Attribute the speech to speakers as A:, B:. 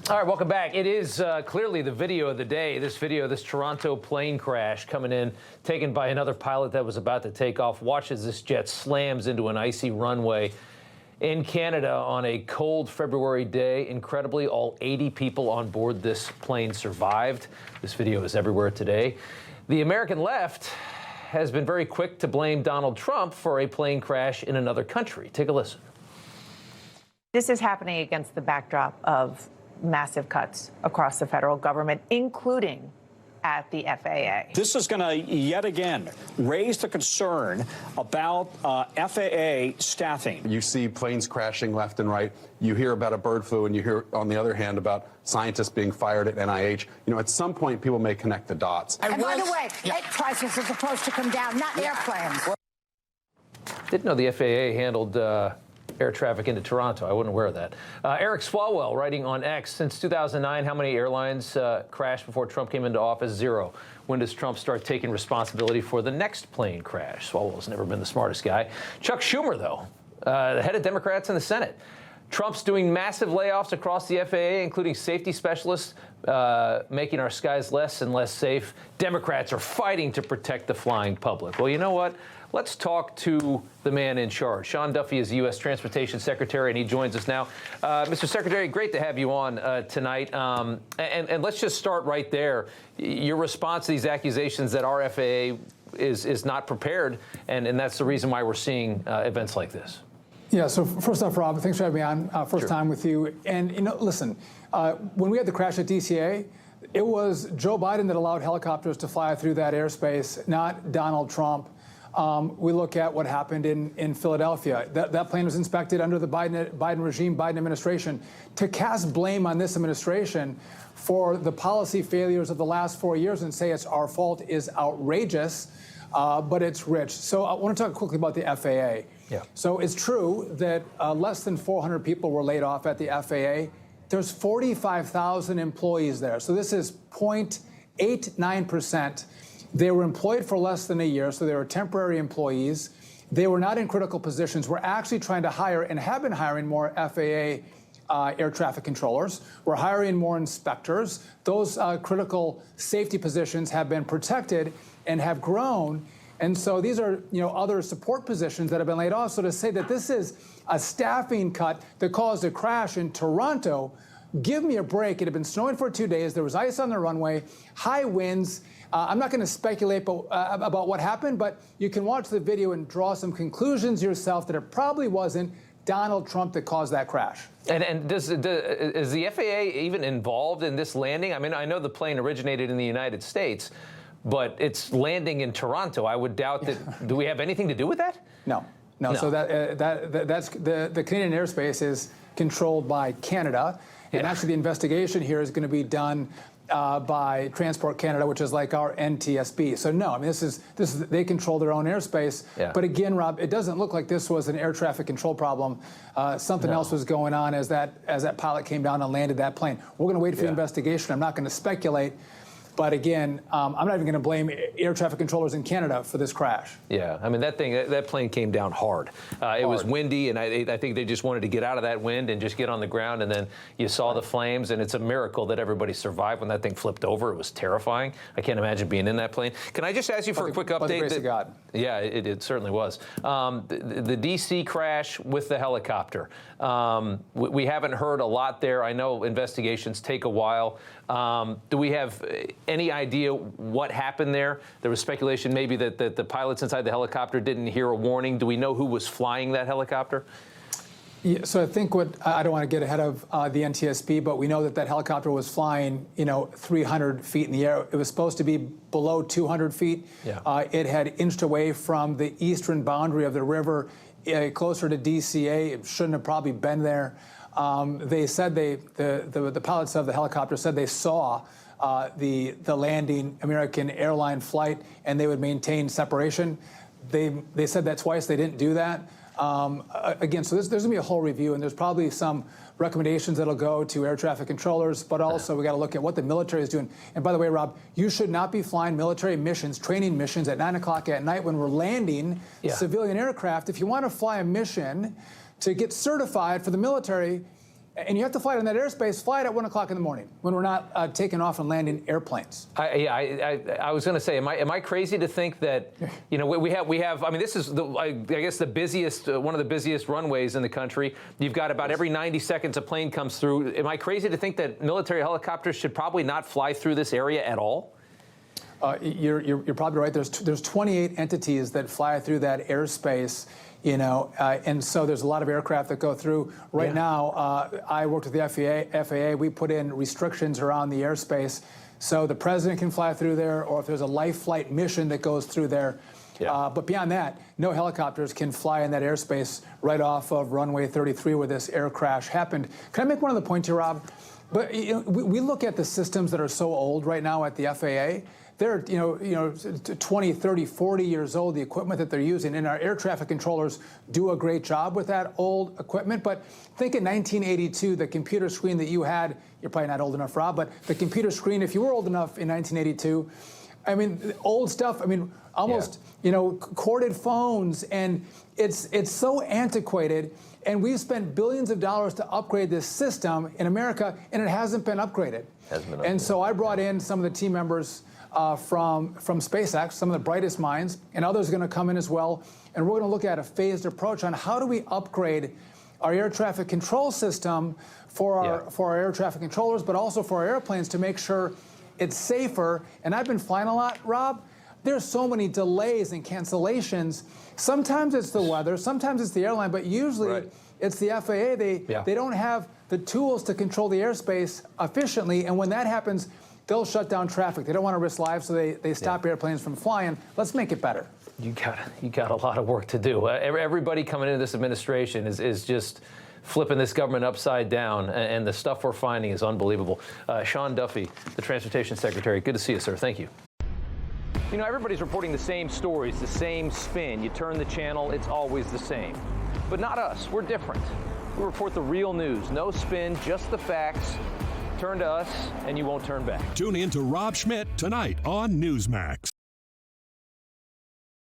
A: All right, welcome back. It is clearly the video of the day. This video, this Toronto plane crash coming in, taken by another pilot that was about to take off. Watch as this jet slams into an icy runway in Canada on a cold February day. Incredibly, all 80 people on board this plane survived. This video is everywhere today. The American left has been very quick to blame Donald Trump for a plane crash in another country. Take a listen.
B: This is happening against the backdrop of massive cuts across the federal government, including at the FAA.
C: This is going to yet again raise the concern about FAA staffing.
D: You see planes crashing left and right. You hear about a bird flu, and you hear, on the other hand, about scientists being fired at NIH. You know, at some point, people may connect the dots.
E: And by the way, prices are supposed to come down, not airplanes.
A: Didn't know the FAA handled air traffic into Toronto. I wasn't aware of that. Eric Swalwell writing on X, since 2009, how many airlines crashed before Trump came into office? 0. When does Trump start taking responsibility for the next plane crash? Swalwell's never been the smartest guy. Chuck Schumer, though, the head of Democrats in the Senate. Trump's doing massive layoffs across the FAA, including safety specialists, making our skies less and less safe. Democrats are fighting to protect the flying public. Well, you know what? Let's talk to the man in charge. Sean Duffy is the U.S. Transportation Secretary, and he joins us now. Mr. Secretary, great to have you on tonight. And let's just start right there. Your response to these accusations that our FAA is not prepared, and that's the reason why we're seeing events like this.
F: Yeah, so first off, Rob, thanks for having me on. First time with you. And, you know, listen, when we had the crash at DCA, it was Joe Biden that allowed helicopters to fly through that airspace, not Donald Trump. We look at what happened in Philadelphia. That plane was inspected under the Biden regime, Biden administration. To cast blame on this administration for the policy failures of the last 4 years and say it's our fault is outrageous, but it's rich. So I want to talk quickly about the FAA.
A: Yeah. So
F: it's true that less than 400 people were laid off at the FAA. There's 45,000 employees there. So this is 0.89%. They were employed for less than a year, so they were temporary employees. They were not in critical positions. We're actually trying to hire and have been hiring more FAA air traffic controllers. We're hiring more inspectors. Those critical safety positions have been protected and have grown. And so these are, you know, other support positions that have been laid off. So to say that this is a staffing cut that caused a crash in Toronto, give me a break. It had been snowing for 2 days. There was ice on the runway, high winds. I'm not going to speculate about what happened, but you can watch the video and draw some conclusions yourself that it probably wasn't Donald Trump that caused that crash.
A: And is the FAA even involved in this landing? I mean, I know the plane originated in the United States, but it's landing in Toronto. I would doubt that. Do we have anything to do with that?
F: No. So that's the Canadian airspace is controlled by Canada, and actually the investigation here is going to be done by Transport Canada, which is like our NTSB. So no, I mean this is they control their own airspace.
A: Yeah.
F: But again, Rob, it doesn't look like this was an air traffic control problem. Something else was going on as that pilot came down and landed that plane. We're going to wait for the investigation. I'm not going to speculate. But again, I'm not even going to blame air traffic controllers in Canada for this crash.
A: Yeah, I mean, that plane came down hard. It was windy, and I think they just wanted to get out of that wind and just get on the ground, and then you saw the flames, and it's a miracle that everybody survived when that thing flipped over. It was terrifying. I can't imagine being in that plane. Can I just ask you for a quick update?
F: By the grace of God.
A: Yeah, it certainly was. The D.C. crash with the helicopter. We haven't heard a lot there. I know investigations take a while. Do we have any idea what happened there? There was speculation maybe that the pilots inside the helicopter didn't hear a warning. Do we know who was flying that helicopter?
F: Yeah, so I think I don't want to get ahead of the NTSB, but we know that helicopter was flying, 300 feet in the air. It was supposed to be below 200 feet. Yeah. It had inched away from the eastern boundary of the river, closer to DCA. It shouldn't have probably been there. They said the pilots of the helicopter said they saw the landing American airline flight, and they would maintain separation. They said that twice. They didn't do that. Again, so there's going to be a whole review, and there's probably some recommendations that'll go to air traffic controllers, but also we got to look at what the military is doing. And by the way, Rob, you should not be flying military missions, training missions at 9 o'clock at night when we're landing civilian aircraft. If you want to fly a mission to get certified for the military, And you have to fly it in that airspace, fly it at 1 o'clock in the morning when we're not taking off and landing airplanes.
A: I was going to say, am I crazy to think that, you know, we have, I mean, this is, I guess, the busiest, one of the busiest runways in the country. You've got about every 90 seconds a plane comes through. Am I crazy to think that military helicopters should probably not fly through this area at all?
F: You're probably right. There's 28 entities that fly through that airspace, you know, and so there's a lot of aircraft that go through. Right now, I worked with the FAA. We put in restrictions around the airspace so the president can fly through there, or if there's a life flight mission that goes through there. But beyond that, no helicopters can fly in that airspace right off of runway 33 where this air crash happened. Can I make one other point here, Rob? But you know, we look at the systems that are so old right now at the FAA. They're 20, 30, 40 years old, the equipment that they're using. And our air traffic controllers do a great job with that old equipment. But think in 1982, the computer screen that you had, you're probably not old enough, Rob, but the computer screen, if you were old enough in 1982, I mean, old stuff, I mean, almost, you know, corded phones. And it's so antiquated. And we've spent billions of dollars to upgrade this system in America, and it hasn't been upgraded. And so I brought in some of the team members from SpaceX, some of the brightest minds, and others are going to come in as well. And we're going to look at a phased approach on how do we upgrade our air traffic control system for our air traffic controllers, but also for our airplanes to make sure it's safer. And I've been flying a lot, Rob. There's so many delays and cancellations. Sometimes it's the weather, sometimes it's the airline, but usually it's the FAA. They don't have the tools to control the airspace efficiently, and when that happens, they'll shut down traffic. They don't want to risk lives, so they stop airplanes from flying. Let's make it better.
A: You got a lot of work to do. Everybody coming into this administration is just flipping this government upside down, and the stuff we're finding is unbelievable. Sean Duffy, the Transportation Secretary, good to see you, sir. Thank you. You know, everybody's reporting the same stories, the same spin. You turn the channel, it's always the same. But not us. We're different. We report the real news. No spin, just the facts. Turn to us, and you won't turn back.
G: Tune in to Rob Schmitt tonight on Newsmax.